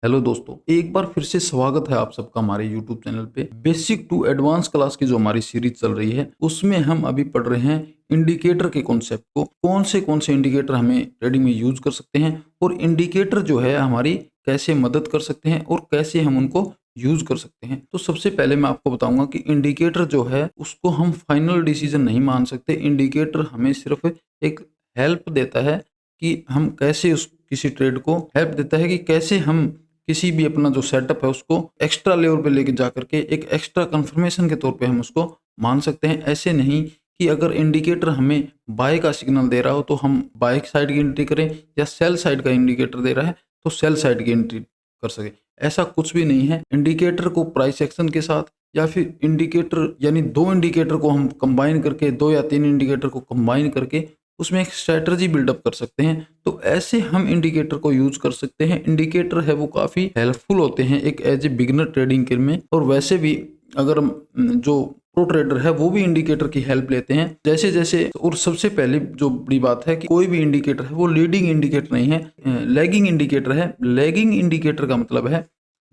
Hello दोस्तों, एक बार फिर से स्वागत है आप सबका हमारे YouTube चैनल पे। बेसिक टू एडवांस क्लास की जो हमारी सीरीज चल रही है उसमें हम अभी पढ़ रहे हैं इंडिकेटर के कॉन्सेप्ट को। कौन से इंडिकेटर हमें ट्रेडिंग में यूज कर सकते हैं और इंडिकेटर जो है हमारी कैसे मदद कर सकते हैं और कैसे हम उनको यूज कर सकते हैं। तो सबसे पहले मैं आपको बताऊंगा कि इंडिकेटर जो है उसको हम फाइनल डिसीजन नहीं मान सकते। इंडिकेटर हमें सिर्फ एक हेल्प देता है कि हम कैसे उस किसी ट्रेड को हेल्प देता है कि कैसे हम किसी भी अपना जो सेटअप है उसको एक्स्ट्रा लेवल पे लेके जा करके एक एक्स्ट्रा कंफर्मेशन के तौर पे हम उसको मान सकते हैं। ऐसे नहीं कि अगर इंडिकेटर हमें बाय का सिग्नल दे रहा हो तो हम बाय साइड की एंट्री करें, या सेल साइड का इंडिकेटर दे रहा है तो सेल साइड की एंट्री कर सके। ऐसा कुछ भी नहीं है। इंडिकेटर को प्राइस एक्शन के साथ या फिर इंडिकेटर यानी दो इंडिकेटर को हम कंबाइन करके, दो या तीन इंडिकेटर को कंबाइन करके उसमें एक स्ट्रेटजी बिल्डअप कर सकते हैं। तो ऐसे हम इंडिकेटर को यूज कर सकते हैं। इंडिकेटर है वो काफ़ी हेल्पफुल होते हैं एक एज ए बिगिनर ट्रेडिंग के में। और वैसे भी अगर जो प्रो ट्रेडर है वो भी इंडिकेटर की हेल्प लेते हैं जैसे जैसे। और सबसे पहले जो बड़ी बात है कि कोई भी इंडिकेटर है वो लीडिंग इंडिकेटर नहीं है, लैगिंग इंडिकेटर है। लैगिंग इंडिकेटर का मतलब है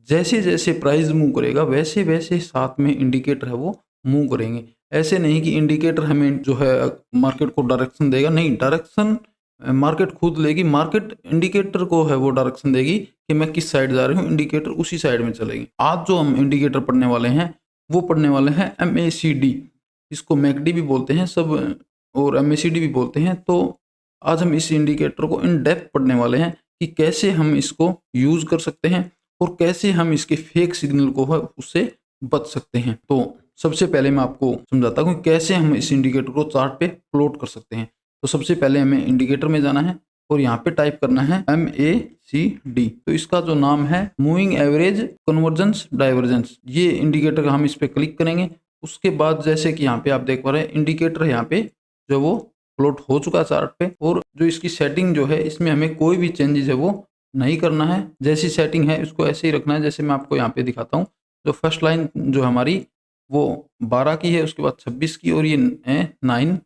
जैसे जैसे प्राइस मूव करेगा वैसे वैसे साथ में इंडिकेटर है वो मूव करेंगे। ऐसे नहीं कि इंडिकेटर हमें जो है मार्केट को डायरेक्शन देगा, नहीं, डायरेक्शन मार्केट खुद लेगी। मार्केट इंडिकेटर को है वो डायरेक्शन देगी कि मैं किस साइड जा रही हूँ, इंडिकेटर उसी साइड में चलेगी। आज जो हम इंडिकेटर पढ़ने वाले हैं वो पढ़ने वाले हैं MACD, इसको मैकडी भी बोलते हैं सब और MACD भी बोलते हैं। तो आज हम इस इंडिकेटर को इन डेप्थ पढ़ने वाले हैं कि कैसे हम इसको यूज कर सकते हैं और कैसे हम इसके फेक सिग्नल को है उससे बच सकते हैं। तो सबसे पहले मैं आपको समझाता हूँ कैसे हम इस इंडिकेटर को चार्ट पे प्लॉट कर सकते हैं। तो सबसे पहले हमें इंडिकेटर में जाना है और यहाँ पे टाइप करना है MACD। तो इसका जो नाम है मूविंग एवरेज कन्वर्जेंस डाइवर्जेंस, ये इंडिकेटर का हम इस पर क्लिक करेंगे। उसके बाद जैसे कि यहाँ पे आप देख पा रहे हैं इंडिकेटर यहाँ पे जो वो प्लॉट हो चुका चार्ट पे। और जो इसकी सेटिंग जो है इसमें हमें कोई भी चेंजेस है वो नहीं करना है। जैसी सेटिंग है इसको ऐसे ही रखना है। जैसे मैं आपको यहाँ पे दिखाता हूँ, जो फर्स्ट लाइन जो हमारी वो 12 की है, उसके बाद 26 की और ये 9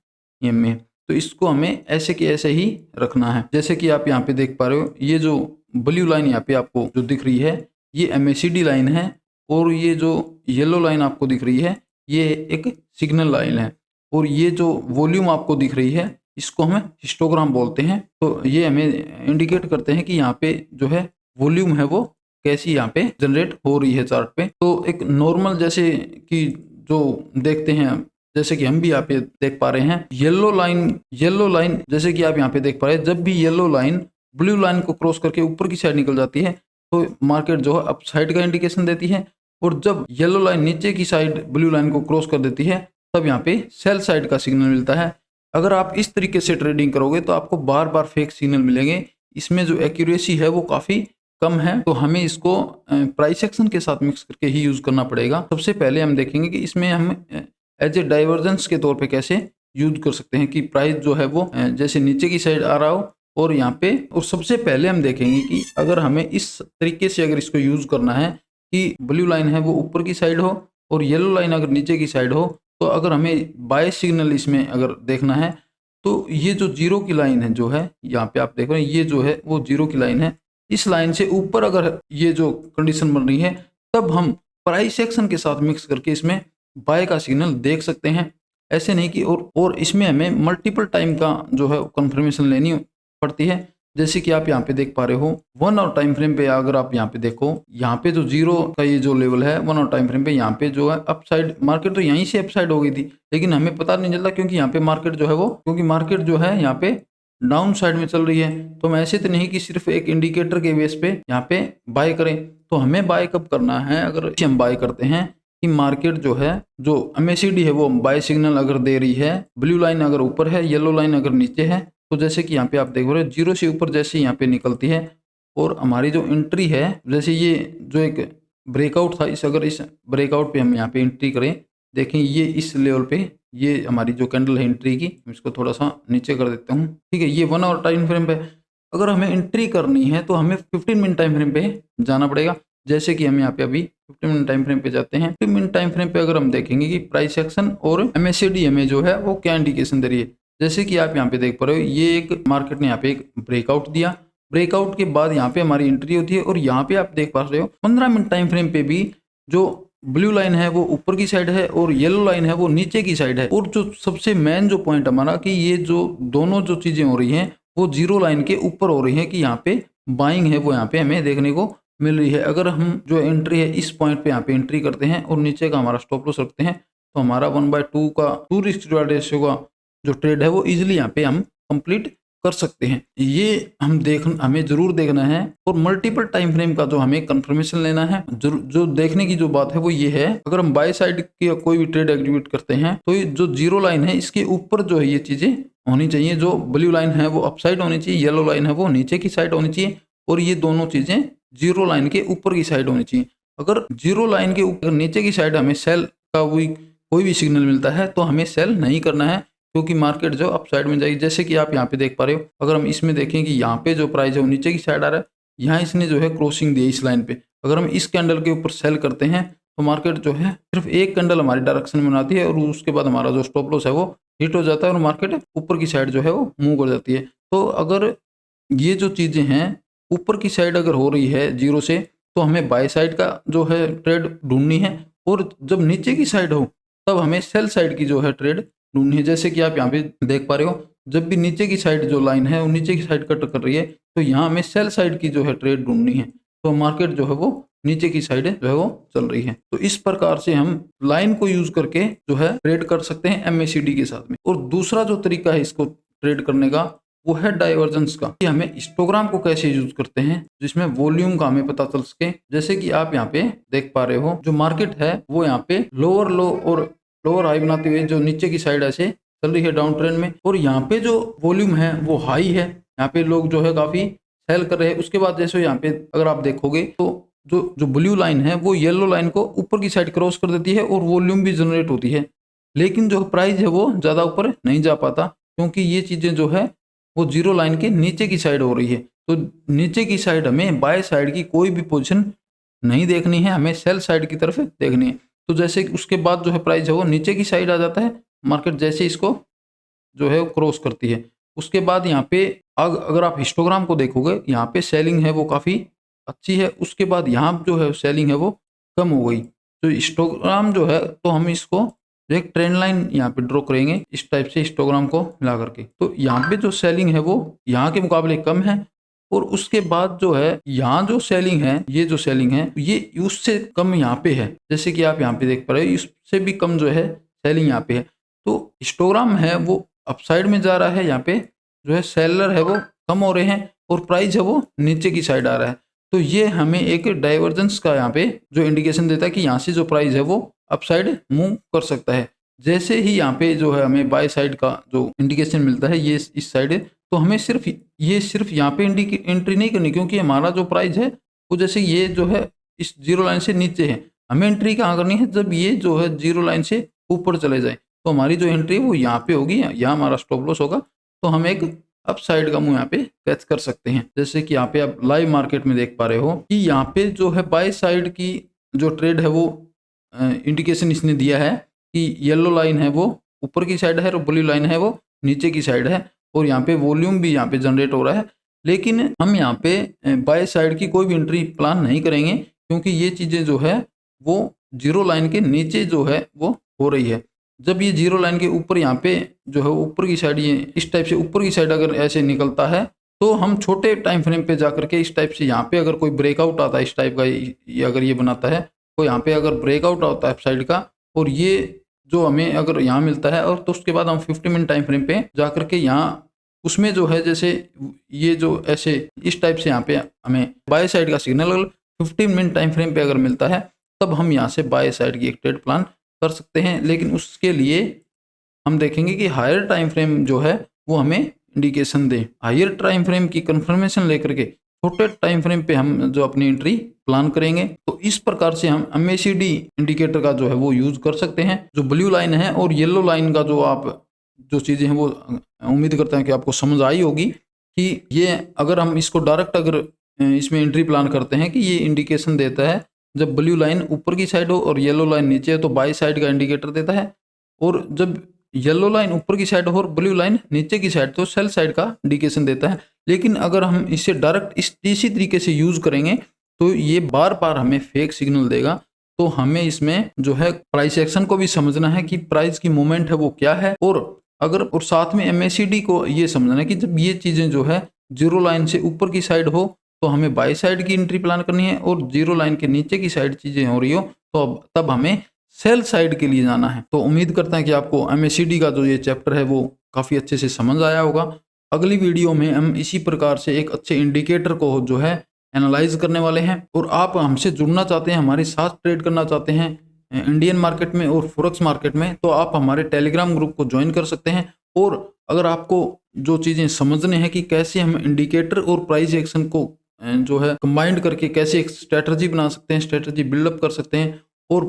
में। तो इसको हमें ऐसे के ऐसे ही रखना है। जैसे कि आप यहाँ पे देख पा रहे हो, ये जो ब्लू लाइन यहाँ पे आपको जो दिख रही है ये MACD लाइन है और ये जो येलो लाइन आपको दिख रही है ये एक सिग्नल लाइन है। और ये जो वॉल्यूम आपको दिख रही है इसको हमें हिस्टोग्राम बोलते हैं। तो ये हमें इंडिकेट करते हैं कि यहाँ पे जो है वॉल्यूम है वो कैसी यहाँ पे जनरेट हो रही है चार्ट पे। तो एक नॉर्मल जैसे कि जो देखते हैं, जैसे कि हम भी यहाँ पे देख पा रहे हैं येलो लाइन जैसे कि आप यहाँ पे देख पा रहे हैं, जब भी येलो लाइन ब्लू लाइन को क्रॉस करके ऊपर की साइड निकल जाती है तो मार्केट जो है अप साइड का इंडिकेशन देती है। और जब येलो लाइन नीचे की साइड ब्लू लाइन को क्रॉस कर देती है तब यहाँ पे सेल साइड का सिग्नल मिलता है। अगर आप इस तरीके से ट्रेडिंग करोगे तो आपको बार बार फेक सिग्नल मिलेंगे। इसमें जो एक्यूरेसी है वो काफ़ी कम है। तो हमें इसको प्राइस एक्शन के साथ मिक्स करके ही यूज़ करना पड़ेगा। सबसे पहले हम देखेंगे कि इसमें हम एज ए डाइवर्जेंस के तौर पे कैसे यूज कर सकते हैं कि प्राइस जो है वो जैसे नीचे की साइड आ रहा हो और यहाँ पे। और सबसे पहले हम देखेंगे कि अगर हमें इस तरीके से अगर इसको यूज़ करना है कि ब्लू लाइन है वो ऊपर की साइड हो और येलो लाइन अगर नीचे की साइड हो, तो अगर हमें बाय सिग्नल इसमें अगर देखना है तो ये जो जीरो की लाइन है जो है यहाँ पे आप देख रहे हैं ये जो है वो जीरो की लाइन है। इस लाइन से ऊपर अगर ये जो कंडीशन बन रही है तब हम प्राइस एक्शन के साथ मिक्स करके इसमें बाय का सिग्नल देख सकते हैं। ऐसे नहीं कि और इसमें हमें मल्टीपल टाइम का जो है कंफर्मेशन लेनी पड़ती है। जैसे कि आप यहाँ पे देख पा रहे हो 1 आवर टाइम फ्रेम पे अगर आप यहाँ पे देखो, यहाँ पे जो जीरो का ये जो लेवल है 1 आवर टाइम फ्रेम पे यहाँ पे जो है अपसाइड मार्केट तो यहीं से अपसाइड हो गई थी, लेकिन हमें पता नहीं चलता क्योंकि यहाँ पे मार्केट जो है वो क्योंकि मार्केट जो है यहाँ पे डाउन साइड में चल रही है। तो हम ऐसे तो नहीं कि सिर्फ एक इंडिकेटर के बेस पे यहाँ पे बाय करें। तो हमें बाय कब करना है, अगर हम बाय करते हैं कि मार्केट जो है जो MACD है वो बाय सिग्नल अगर दे रही है, ब्लू लाइन अगर ऊपर है येलो लाइन अगर नीचे है। तो जैसे कि यहाँ पे आप देख रहे हो जीरो से ऊपर जैसे यहाँ पे निकलती है और हमारी जो एंट्री है जैसे ये जो एक ब्रेकआउट था, इस अगर इस ब्रेकआउट पे हम यहाँ पे एंट्री करें, देखें ये इस लेवल पे ये हमारी जो कैंडल है एंट्री की, इसको थोड़ा सा नीचे कर देता हूँ, ठीक है। ये 1 आवर टाइम फ्रेम पे अगर हमें एंट्री करनी है तो हमें 15 मिनट टाइम फ्रेम पे जाना पड़ेगा। जैसे कि हम यहाँ पे अभी 15 मिनट टाइम फ्रेम पे जाते हैं। 15 मिनट टाइम फ्रेम पे अगर हम देखेंगे कि प्राइस एक्शन और MACD हमें जो है वो क्या इंडिकेशन दे रही है। जैसे कि आप यहाँ पे देख पा रहे हो ये एक मार्केट ने यहाँ पे एक ब्रेकआउट दिया, ब्रेकआउट के बाद यहाँ पे हमारी एंट्री होती है और यहाँ पे आप देख पा रहे हो 15 मिनट टाइम फ्रेम पे भी जो ब्लू लाइन है वो ऊपर की साइड है और येलो लाइन है वो नीचे की साइड है। और जो सबसे मेन जो पॉइंट हमारा कि ये जो दोनों जो चीजें हो रही हैं वो जीरो लाइन के ऊपर हो रही है कि यहाँ पे बाइंग है वो यहाँ पे हमें देखने को मिल रही है। अगर हम जो एंट्री है इस पॉइंट पे यहाँ पे एंट्री करते हैं और नीचे का हमारा स्टॉप लॉस रखते हैं तो हमारा 1/2 का 2 रिस्क रिवार्ड रेशियो का जो ट्रेड है वो इजिली यहाँ पे हम कंप्लीट कर सकते हैं। ये हमें जरूर देखना है और मल्टीपल टाइम फ्रेम का जो हमें कंफर्मेशन लेना है। जो देखने की जो बात है वो ये है, अगर हम बाय साइड की कोई भी ट्रेड एग्जीक्यूट करते हैं तो ये जो जीरो लाइन है इसके ऊपर जो है ये चीजें होनी चाहिए। जो ब्लू लाइन है वो अपसाइड होनी चाहिए, येलो लाइन है वो नीचे की साइड होनी चाहिए और ये दोनों चीजें जीरो लाइन के ऊपर की साइड होनी चाहिए। अगर जीरो लाइन के ऊपर नीचे की साइड हमें सेल का कोई भी सिग्नल मिलता है तो हमें सेल नहीं करना है, क्योंकि मार्केट जो अप साइड में जाएगी। जैसे कि आप यहाँ पे देख पा रहे हो, अगर हम इसमें देखें कि यहाँ पे जो प्राइस है वो नीचे की साइड आ रहा है, यहाँ इसने जो है क्रॉसिंग दी इस लाइन पे। अगर हम इस कैंडल के ऊपर सेल करते हैं तो मार्केट जो है सिर्फ एक कैंडल हमारी डायरेक्शन में बनाती है और उसके बाद हमारा जो स्टॉप लॉस है वो हिट हो जाता है और मार्केट ऊपर की साइड जो है वो मूव कर जाती है। तो अगर ये जो चीज़ें हैं ऊपर की साइड अगर हो रही है जीरो से तो हमें बाय साइड का जो है ट्रेड ढूंढनी है और जब नीचे की साइड हो तब हमें सेल साइड की जो है ट्रेड ढूंढनी है। जैसे कि आप यहाँ पे देख पा रहे हो, जब भी नीचे की साइड जो लाइन है वो नीचे की साइड कट कर रही है तो यहाँ हमें सेल साइड की जो है ट्रेड ढूंढनी है। तो मार्केट जो है वो नीचे की साइड जो है वो चल रही है। तो इस प्रकार से हम लाइन को यूज करके जो है ट्रेड कर सकते हैं MACD के साथ में। और दूसरा जो तरीका है इसको ट्रेड करने का वो है डाइवर्जेंस का, कि हमें हिस्टोग्राम को कैसे यूज करते हैं जिसमें वॉल्यूम का हमें पता चल सके। जैसे कि आप यहाँ पे देख पा रहे हो, जो मार्केट है वो यहाँ पे लोअर लो और लोअर हाई बनाते हुए जो नीचे की साइड ऐसे चल रही है डाउन ट्रेंड में, और यहाँ पे जो वॉल्यूम है वो हाई है, यहाँ पे लोग जो है काफी सेल कर रहे हैं। उसके बाद जैसे यहाँ पे अगर आप देखोगे तो जो ब्लू लाइन है वो येलो लाइन को ऊपर की साइड क्रॉस कर देती है और वॉल्यूम भी जनरेट होती है, लेकिन जो प्राइस है वो ज्यादा ऊपर नहीं जा पाता क्योंकि ये चीजें जो है वो जीरो लाइन के नीचे की साइड हो रही है। तो नीचे की साइड हमें बाय साइड की कोई भी पोजीशन नहीं देखनी है, हमें सेल साइड की तरफ देखनी है। तो जैसे उसके बाद जो है प्राइस है वो नीचे की साइड आ जाता है, मार्केट जैसे इसको जो है क्रॉस करती है। उसके बाद यहाँ पे अगर आप हिस्टोग्राम को देखोगे यहाँ पे सेलिंग है वो काफ़ी अच्छी है, उसके बाद यहाँ जो है सेलिंग है वो कम हो गई। तो हिस्टोग्राम जो है तो हम इसको एक ट्रेंड लाइन यहाँ पे ड्रॉ करेंगे इस टाइप से हिस्टोग्राम को मिला करके। तो यहाँ पे जो सेलिंग है वो यहाँ के मुकाबले कम है और उसके बाद जो है यहाँ जो सेलिंग है, ये जो सेलिंग है ये उससे कम यहाँ पे है। जैसे कि आप यहाँ पे देख पा रहे हो इससे भी कम जो है सेलिंग यहाँ पे है। तो हिस्टोग्राम है वो अपसाइड में जा रहा है, यहाँ पे जो है सेलर है वो कम हो रहे हैं और प्राइस है वो नीचे की साइड आ रहा है। तो ये हमें एक डाइवर्जेंस का यहाँ पे जो इंडिकेशन देता है कि यहाँ से जो प्राइस है वो अपसाइड मूव कर सकता है। जैसे ही यहाँ पे जो है हमें बाय साइड का जो इंडिकेशन मिलता है ये इस साइड है, तो हमें सिर्फ यहाँ पे एंट्री नहीं करनी, क्योंकि हमारा जो प्राइस है वो जैसे ये जो है इस जीरो लाइन से नीचे है, हमें एंट्री कहाँ करनी है जब ये जो है जीरो लाइन से ऊपर चले जाए। तो हमारी जो एंट्री है वो यहाँ पे होगी, यहाँ हमारा स्टॉप लॉस होगा, तो हम एक अप साइड का मुंह यहाँ पे कैच कर सकते हैं। जैसे कि यहाँ पे आप लाइव मार्केट में देख पा रहे हो कि यहाँ पे जो है बाय साइड की जो ट्रेड है वो इंडिकेशन इसने दिया है कि येलो लाइन है वो ऊपर की साइड है और ब्लू लाइन है वो नीचे की साइड है, और यहाँ पे वॉल्यूम भी यहाँ पे जनरेट हो रहा है। लेकिन हम यहाँ पे बाय साइड की कोई भी एंट्री प्लान नहीं करेंगे क्योंकि ये चीज़ें जो है वो जीरो लाइन के नीचे जो है वो हो रही है। जब ये जीरो लाइन के ऊपर यहाँ पे जो है ऊपर की साइड ये इस टाइप से ऊपर की साइड अगर ऐसे निकलता है तो हम छोटे टाइम फ्रेम पे जा करके इस टाइप से यहाँ पे अगर कोई ब्रेकआउट आता है इस टाइप का, ये अगर ये बनाता है तो यहाँ पे अगर ब्रेकआउट आता है साइड का और ये जो हमें अगर यहाँ मिलता है और तो उसके बाद हम 50 मिनट टाइम फ्रेम पे जा करके यहाँ उसमें जो है जैसे ये जो ऐसे इस टाइप से यहाँ पे हमें बाय साइड का सिग्नल अगर 15 मिनट टाइम फ्रेम पे अगर मिलता है तब हम यहाँ से बाय साइड की एक ट्रेड प्लान कर सकते हैं। लेकिन उसके लिए हम देखेंगे कि हायर टाइम फ्रेम जो है वो हमें इंडिकेशन दे। हायर टाइम फ्रेम की कंफर्मेशन लेकर के छोटे टाइम फ्रेम पे हम जो अपनी एंट्री प्लान करेंगे। तो इस प्रकार से हम MACD इंडिकेटर का जो है वो यूज कर सकते हैं। जो ब्लू लाइन है और येलो लाइन का जो आप जो चीज़ें हैं वो उम्मीद करते हैं कि आपको समझ आई होगी कि ये अगर हम इसको डायरेक्ट अगर इसमें एंट्री प्लान करते हैं कि ये इंडिकेशन देता है जब ब्लू लाइन ऊपर की साइड हो और येलो लाइन नीचे है तो बाई साइड का इंडिकेटर देता है, और जब येलो लाइन ऊपर की साइड और ब्लू लाइन नीचे की साइड, तो सेल साइड का इंडिकेशन देता है। लेकिन अगर हम इसे डायरेक्ट इसी तरीके से यूज करेंगे तो ये बार बार हमें फेक सिग्नल देगा। तो हमें इसमें जो है प्राइस एक्शन को भी समझना है कि प्राइस की मूवमेंट है वो क्या है, और साथ में MACD को ये समझना है कि जब ये चीजें जो है जीरो लाइन से ऊपर की साइड हो तो हमें बाई साइड की एंट्री प्लान करनी है, और जीरो लाइन के नीचे की साइड चीजें हो रही हो तो तब हमें सेल साइड के लिए जाना है। तो उम्मीद करते हैं कि आपको MACD का जो ये चैप्टर है वो काफी अच्छे से समझ आया होगा। अगली वीडियो में हम इसी प्रकार से एक अच्छे इंडिकेटर को जो है एनालाइज करने वाले हैं। और आप हमसे जुड़ना चाहते हैं, हमारे साथ ट्रेड करना चाहते हैं इंडियन मार्केट में और फॉरेक्स मार्केट में, तो आप हमारे टेलीग्राम ग्रुप को ज्वाइन कर सकते हैं। और अगर आपको जो चीज़ें समझने हैं कि कैसे हम इंडिकेटर और प्राइस एक्शन को जो है कंबाइंड करके कैसे एक स्ट्रेटजी बना सकते हैं, स्ट्रेटजी बिल्डअप कर सकते हैं, और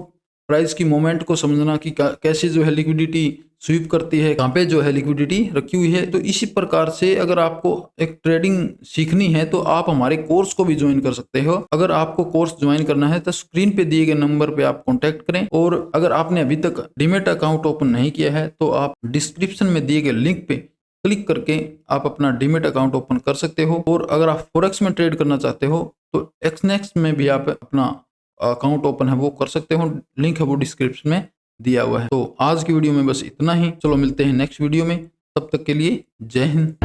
प्राइस की मोमेंट को समझना कि कैसे जो है लिक्विडिटी स्वीप करती है, कहाँ पे जो है लिक्विडिटी रखी हुई है, तो इसी प्रकार से अगर आपको एक ट्रेडिंग सीखनी है तो आप हमारे कोर्स को भी ज्वाइन कर सकते हो। अगर आपको कोर्स ज्वाइन करना है तो स्क्रीन पे दिए गए नंबर पे आप कांटेक्ट करें, और अगर आपने अभी तक डीमैट अकाउंट ओपन नहीं किया है तो आप डिस्क्रिप्शन में दिए गए लिंक पे क्लिक करके आप अपना डीमैट अकाउंट ओपन कर सकते हो। और अगर आप फॉरेक्स में ट्रेड करना चाहते हो तो एक्सनेक्स में भी आप अपना अकाउंट ओपन है वो कर सकते हो, लिंक है वो डिस्क्रिप्शन में दिया हुआ है। तो आज की वीडियो में बस इतना ही, चलो मिलते हैं नेक्स्ट वीडियो में, तब तक के लिए जय हिंद।